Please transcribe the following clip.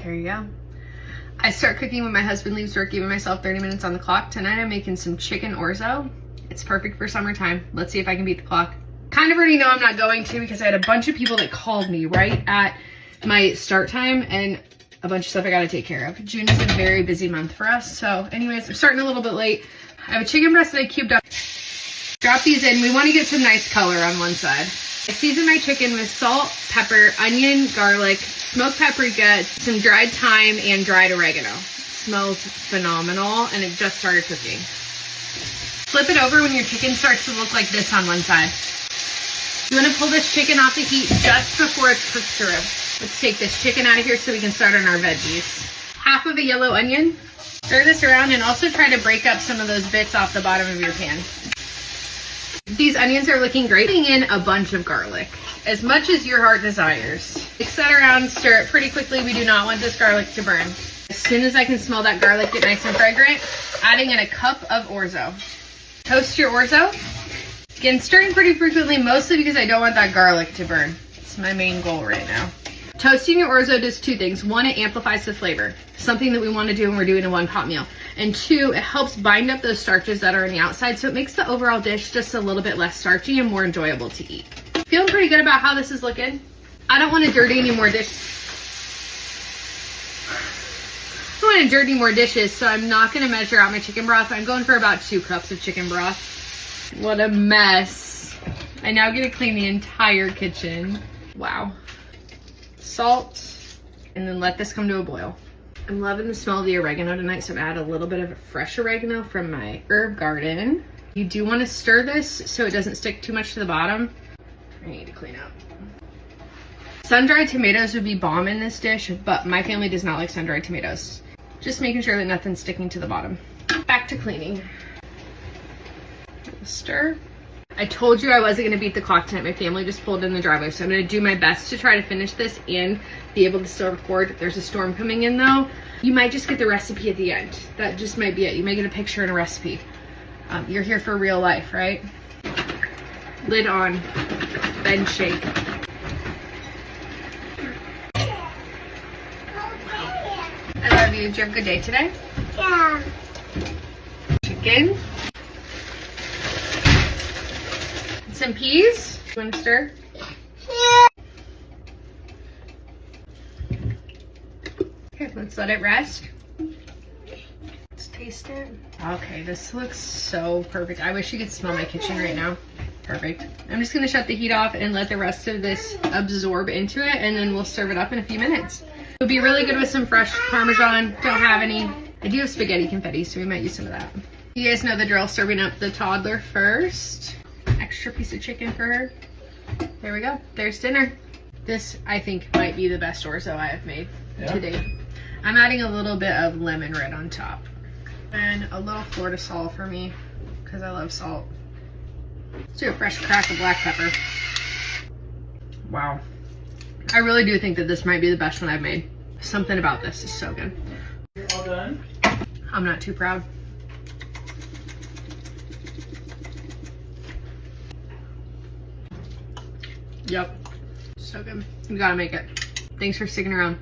There you go. I start cooking when my husband leaves work, giving myself 30 minutes on the clock. Tonight I'm making some chicken orzo. It's perfect for summertime. Let's see if I can beat the clock. Kind of already know I'm not going to because I had a bunch of people that called me right at my start time and a bunch of stuff I gotta take care of. June is a very busy month for us. So anyways, I'm starting a little bit late. I have a chicken breast that I cubed up. Drop these in. We want to get some nice color on one side. I season my chicken with salt, pepper, onion, garlic, smoked paprika, some dried thyme, and dried oregano. Smells phenomenal, and it just started cooking. Flip it over when your chicken starts to look like this on one side. You want to pull this chicken off the heat just before it's cooked through. Let's take this chicken out of here so we can start on our veggies. Half of a yellow onion. Stir this around and also try to break up some of those bits off the bottom of your pan. These onions are looking great. Putting in a bunch of garlic, as much as your heart desires. Mix that around, stir it pretty quickly. We do not want this garlic to burn. As soon as I can smell that garlic get nice and fragrant, adding in a cup of orzo. Toast your orzo. Again, stirring pretty frequently, mostly because I don't want that garlic to burn. It's my main goal right now. Toasting your orzo does two things. One, it amplifies the flavor, something that we want to do when we're doing a one pot meal. And two, it helps bind up those starches that are on the outside, so it makes the overall dish just a little bit less starchy and more enjoyable to eat. Feeling pretty good about how this is looking. I don't want to dirty any more dishes. I don't want to dirty more dishes, so I'm not going to measure out my chicken broth. I'm going for about 2 cups of chicken broth. What a mess. I now get to clean the entire kitchen. Wow. Salt, and then let this come to a boil. I'm loving the smell of the oregano tonight, so I'm gonna add a little bit of fresh oregano from my herb garden. You do want to stir this so it doesn't stick too much to the bottom. I need to clean up. Sun-dried tomatoes would be bomb in this dish, but my family does not like sun-dried tomatoes. Just making sure that nothing's sticking to the bottom. Back to cleaning. Stir. I told you I wasn't gonna beat the clock tonight. My family just pulled in the driveway, so I'm gonna do my best to try to finish this and be able to still record. There's a storm coming in though. You might just get the recipe at the end. That just might be it. You may get a picture and a recipe. You're here for real life, right? Lid on, then shake. I love you. Did you have a good day today? Yeah. Chicken. Some peas. You want to stir? Yeah. Okay, let's let it rest. Let's taste it. Okay, this looks so perfect. I wish you could smell my kitchen right now. Perfect. I'm just gonna shut the heat off and let the rest of this absorb into it, and then we'll serve it up in a few minutes. It would be really good with some fresh Parmesan. Don't have any. I do have spaghetti confetti, so we might use some of that. You guys know the drill, serving up the toddler first. Extra piece of chicken for her. There we go. There's dinner. This, I think, might be the best orzo I have made to date. I'm adding a little bit of lemon red on top. And a little Florida salt for me, because I love salt. Let's do a fresh crack of black pepper. Wow. I really do think that this might be the best one I've made. Something about this is so good. You're all done? I'm not too proud. Yep. So good. You gotta make it. Thanks for sticking around.